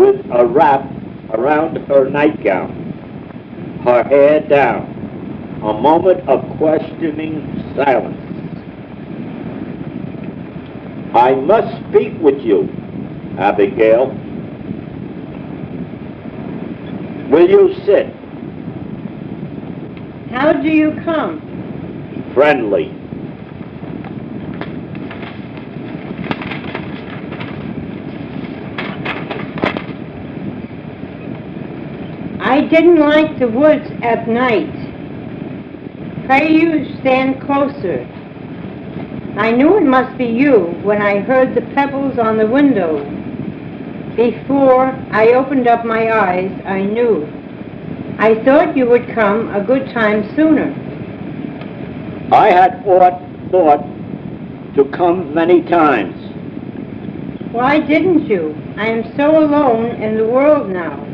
with a wrap around her nightgown, her hair down. A moment of questioning silence. I must speak with you, Abigail. Will you sit? How do you come? Friendly. I didn't like the woods at night. Pray you stand closer. I knew it must be you when I heard the pebbles on the window. Before I opened up my eyes, I knew. I thought you would come a good time sooner. I had thought to come many times. Why didn't you? I am so alone in the world now.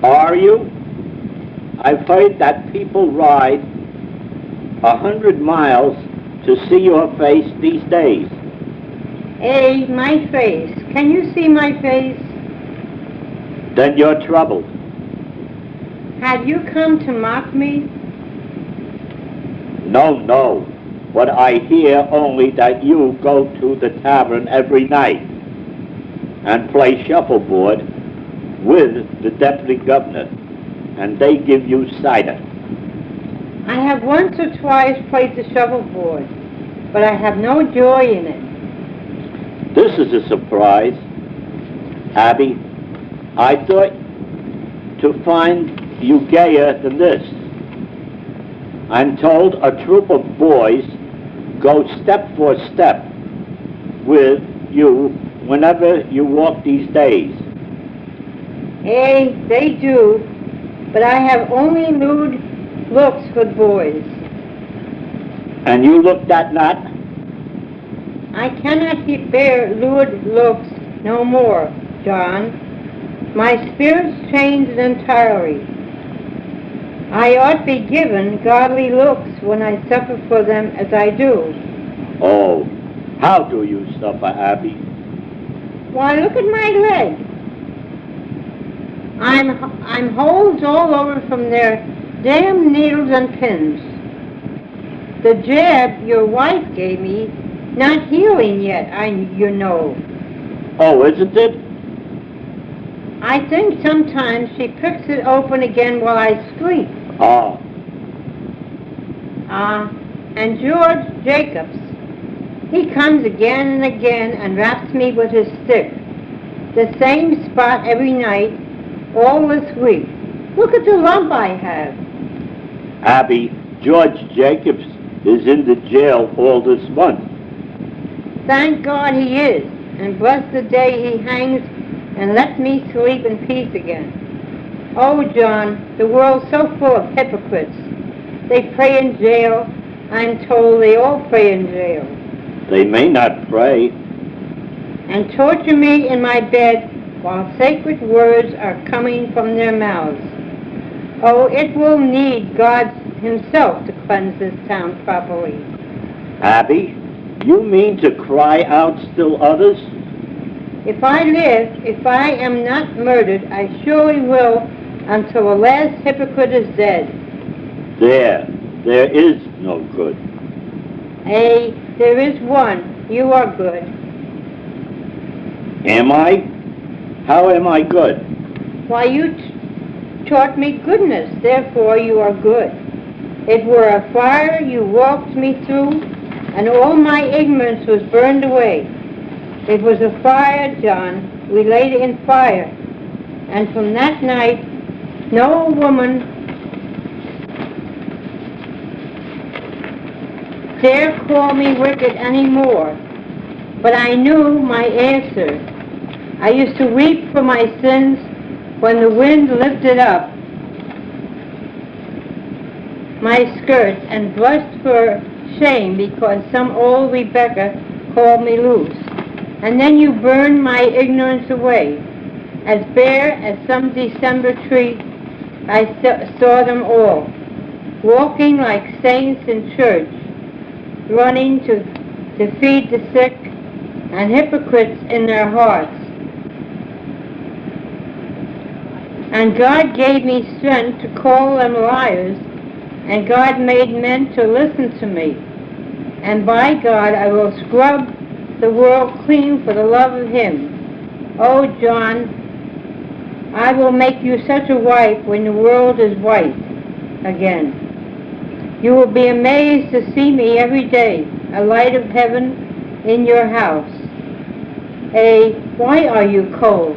Are you? I've heard that people ride 100 miles to see your face these days. My face. Can you see my face? Then you're troubled. Have you come to mock me? No. But I hear only that you go to the tavern every night and play shuffleboard with the deputy governor, and they give you cider. I have once or twice played the shuffleboard, but I have no joy in it. This is a surprise, Abby. I thought to find you gayer than this. I'm told a troop of boys go step for step with you whenever you walk these days. They do, but I have only lewd looks for boys. And you look that not? I cannot bear lewd looks no more, John. My spirit's changed entirely. I ought be given godly looks when I suffer for them as I do. Oh, how do you suffer, Abby? Why, look at my leg. I'm holes all over from their damn needles and pins. The jab your wife gave me, not healing yet, you know. Oh, isn't it? I think sometimes she pricks it open again while I sleep. And George Jacobs, he comes again and again and raps me with his stick. The same spot every night, all this week. Look at the lump I have. Abby, George Jacobs is in the jail all this month. Thank God he is, and bless the day he hangs and let me sleep in peace again. Oh, John, the world's so full of hypocrites. They pray in jail. I'm told they all pray in jail. They may not pray. And torture me in my bed while sacred words are coming from their mouths. Oh, it will need God himself to cleanse this town properly. Abby, you mean to cry out still others? If I live, if I am not murdered, I surely will until the last hypocrite is dead. There is no good. There is one. You are good. Am I? How am I good? Why, you taught me goodness, therefore you are good. It were a fire you walked me through, and all my ignorance was burned away. It was a fire, John. We laid in fire. And from that night, no woman dare call me wicked any more. But I knew my answer. I used to weep for my sins when the wind lifted up my skirts and blushed for shame because some old Rebecca called me loose. And then you burned my ignorance away. As bare as some December tree, I saw them all, walking like saints in church, running to feed the sick and hypocrites in their hearts. And God gave me strength to call them liars, and God made men to listen to me. And by God, I will scrub the world clean for the love of him. Oh, John, I will make you such a wife when the world is white again. You will be amazed to see me every day, a light of heaven in your house. Why are you cold?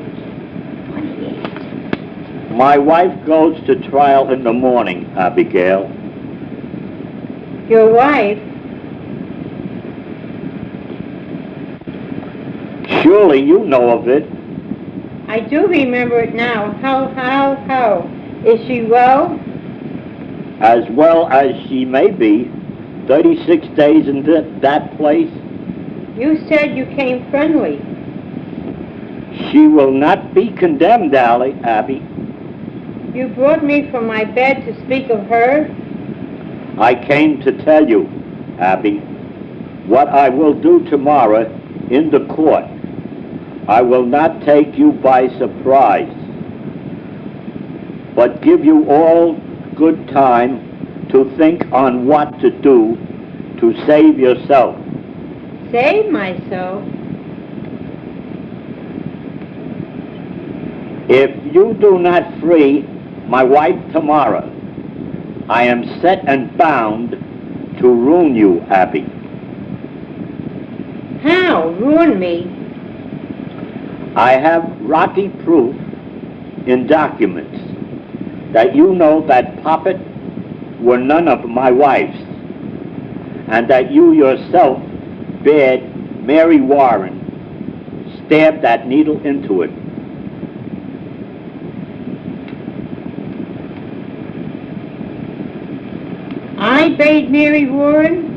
28. My wife goes to trial in the morning, Abigail. Your wife? Surely you know of it. I do remember it now. How? Is she well? As well as she may be. 36 days in that place. You said you came friendly. She will not be condemned, Abby. You brought me from my bed to speak of her? I came to tell you, Abby, what I will do tomorrow in the court. I will not take you by surprise, but give you all good time to think on what to do to save yourself. Save myself? If you do not free my wife tomorrow, I am set and bound to ruin you, Abby. How? Ruin me? I have rocky proof in documents that you know that Poppet were none of my wives, and that you yourself bade Mary Warren stab that needle into it. I bade Mary Warren?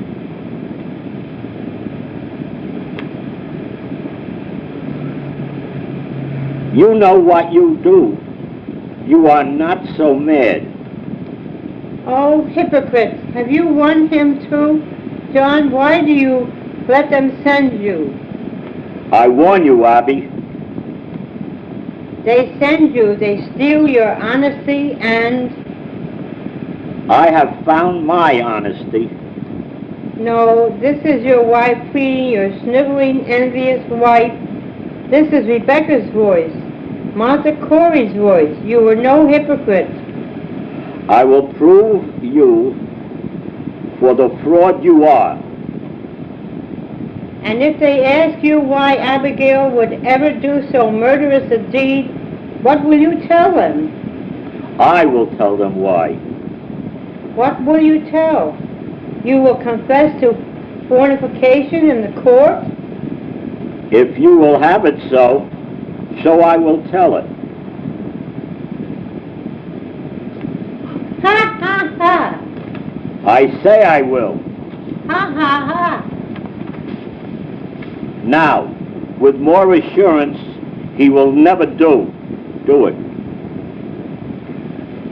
You know what you do. You are not so mad. Oh, hypocrites, have you won him too? John, why do you let them send you? I warn you, Abby. They send you, they steal your honesty and... I have found my honesty. No, this is your wife pleading, your sniveling, envious wife. This is Rebecca's voice, Martha Corey's voice. You were no hypocrite. I will prove you for the fraud you are. And if they ask you why Abigail would ever do so murderous a deed, what will you tell them? I will tell them why. What will you tell? You will confess to fornication in the court? If you will have it so, I will tell it. Ha ha ha! I say I will. Ha ha ha! Now, with more assurance, he will never do it.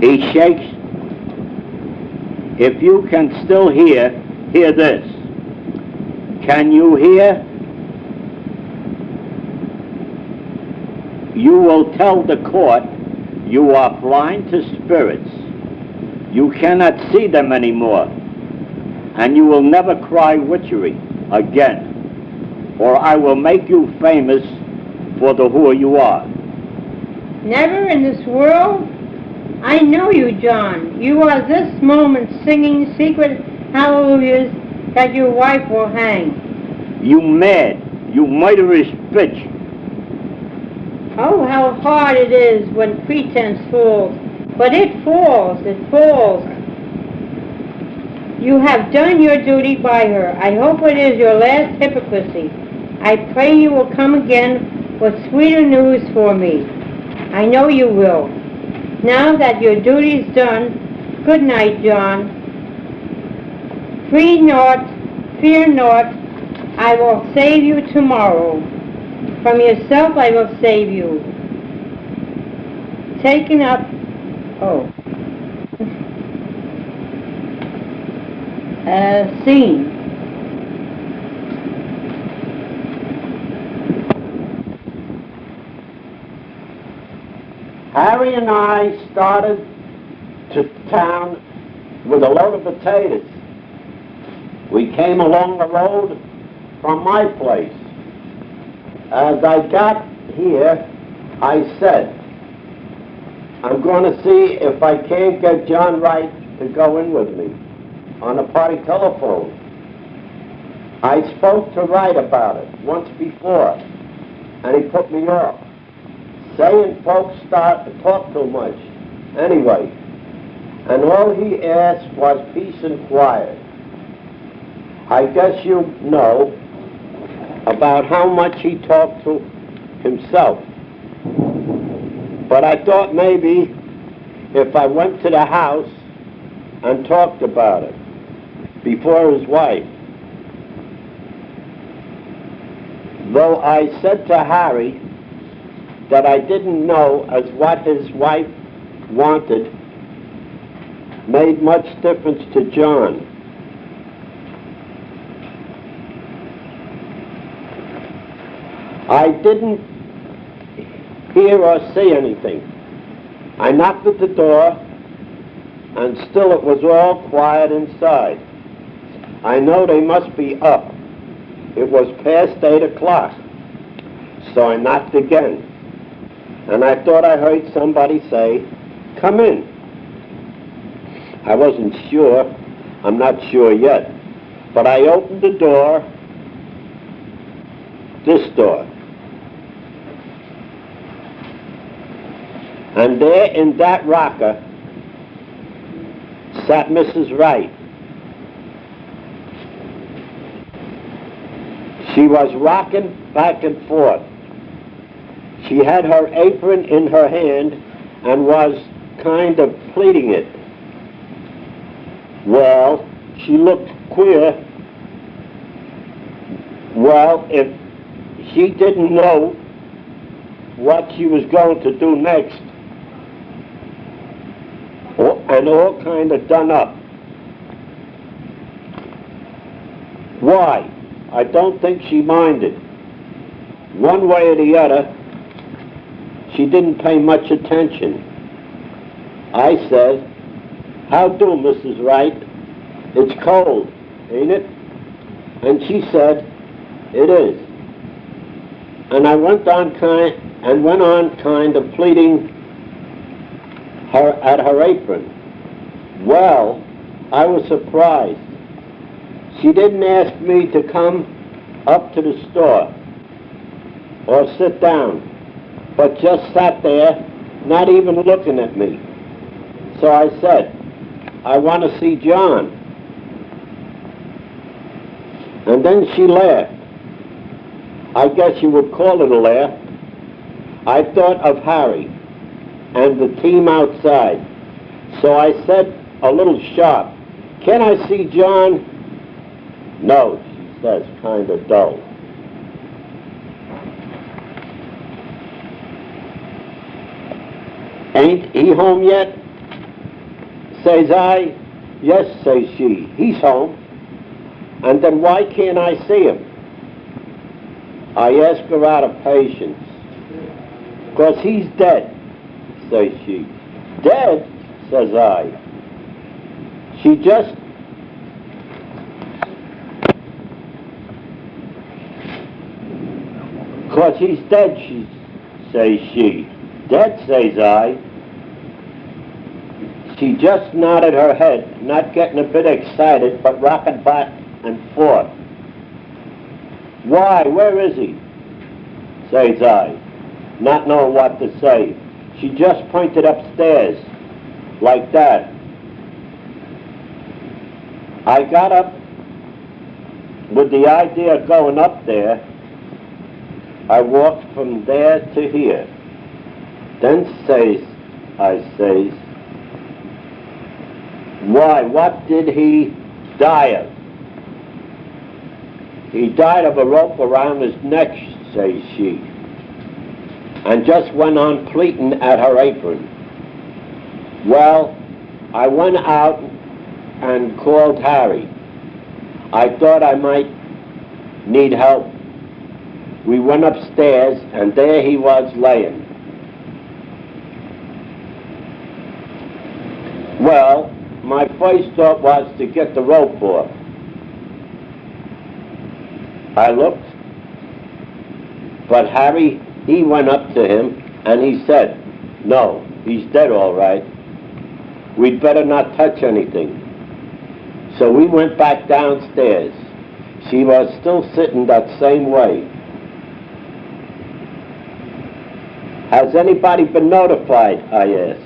He shakes. If you can still hear this. Can you hear? You will tell the court you are blind to spirits. You cannot see them anymore, and you will never cry witchery again, or I will make you famous for the whore you are. Never in this world? I know you, John. You are this moment singing secret hallelujahs that your wife will hang. You mad, you murderous bitch. Oh, how hard it is when pretense falls. But it falls. You have done your duty by her. I hope it is your last hypocrisy. I pray you will come again with sweeter news for me. I know you will. Now that your duty's done, good night, John. Fear naught, I will save you tomorrow. From yourself I will save you. Taken up, scene. Harry and I started to town with a load of potatoes. We came along the road from my place. As I got here, I said, I'm going to see if I can't get John Wright to go in with me on a party telephone. I spoke to Wright about it once before, and he put me off, saying folks start to talk too much anyway, and all he asked was peace and quiet. I guess you know about how much he talked to himself, but I thought maybe if I went to the house and talked about it before his wife. Though I said to Harry that I didn't know as what his wife wanted made much difference to John. I didn't hear or see anything. I knocked at the door, and still it was all quiet inside. I know they must be up. It was past 8 o'clock, so I knocked again, and I thought I heard somebody say, "Come in." I wasn't sure. I'm not sure yet, but I opened the door, this door, and there in that rocker sat Mrs. Wright. She was rocking back and forth. She had her apron in her hand and was kind of pleating it. Well, she looked queer. Well, if she didn't know what she was going to do next, and all kind of done up. Why? I don't think she minded. One way or the other, she didn't pay much attention. I said, "How do, Mrs. Wright? It's cold, ain't it?" And she said, "It is." And I went on kind of pleating her at her apron. Well, I was surprised. She didn't ask me to come up to the store or sit down, but just sat there, not even looking at me. So I said, "I want to see John." And then she laughed. I guess you would call it a laugh. I thought of Harry and the team outside. So I said a little sharp, "Can I see John?" "No," she says, kind of dull. "Ain't he home yet?" Says I. "Yes," says she, "he's home." "And then why can't I see him?" I ask her out of patience. "'Cause he's dead," says she. "Dead?" says I. She just "'Cause he's dead," says she. "Dead?" says I. She just nodded her head, not getting a bit excited, but rocking back and forth. "Why, where is he?" says I, not knowing what to say. She just pointed upstairs, like that. I got up with the idea of going up there. I walked from there to here. Then I says, "Why, what did he die of?" "He died of a rope around his neck," says she, and just went on pleating at her apron. Well, I went out and called Harry. I thought I might need help. We went upstairs, and there he was laying. Well, my first thought was to get the rope off. I looked, but Harry, he went up to him and he said, "No, he's dead all right. We'd better not touch anything." So we went back downstairs. She was still sitting that same way. "Has anybody been notified?" I asked.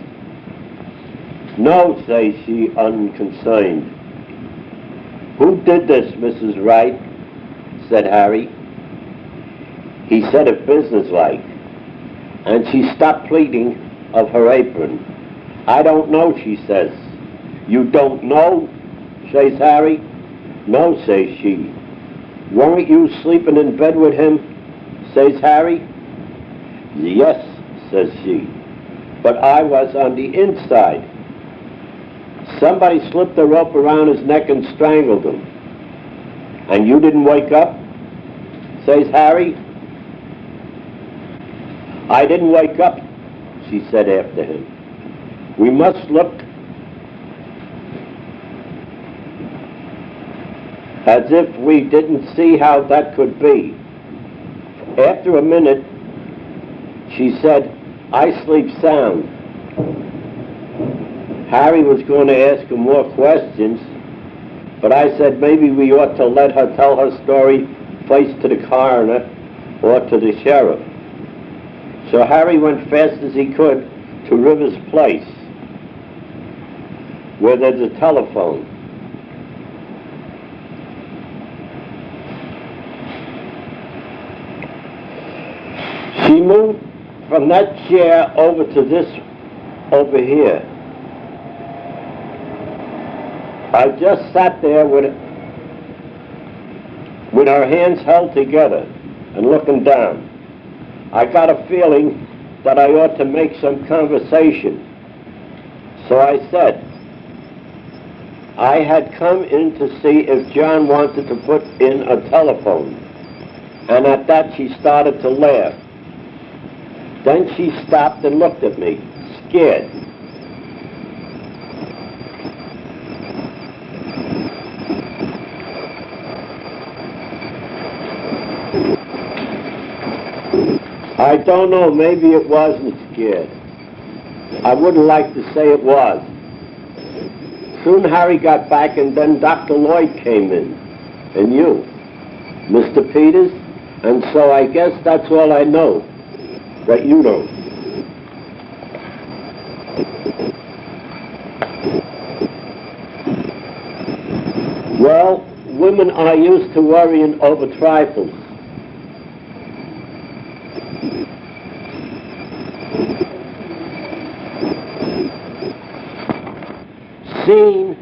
"No," says she, unconcerned. "Who did this, Mrs. Wright?" said Harry. He said it businesslike, and she stopped pleating of her apron. "I don't know," she says. "You don't know?" says Harry. "No," says she. "Weren't you sleeping in bed with him?" says Harry. "Yes," says she, "but I was on the inside. Somebody slipped the rope around his neck and strangled him." "And you didn't wake up?" says Harry. "I didn't wake up," she said after him. "We must look as if we didn't see how that could be." After a minute, she said, "I sleep sound." Harry was going to ask her more questions, but I said maybe we ought to let her tell her story first to the coroner or to the sheriff. So Harry went fast as he could to River's place, where there's a telephone. She moved from that chair over to this over here. I just sat there with her hands held together and looking down. I got a feeling that I ought to make some conversation. So I said, I had come in to see if John wanted to put in a telephone. And at that she started to laugh. Then she stopped and looked at me, scared. I don't know, maybe it wasn't scared. I wouldn't like to say it was. Soon Harry got back and then Dr. Lloyd came in, and you, Mr. Peters, and so I guess that's all I know that you don't. Well, women are used to worrying over trifles. Seeing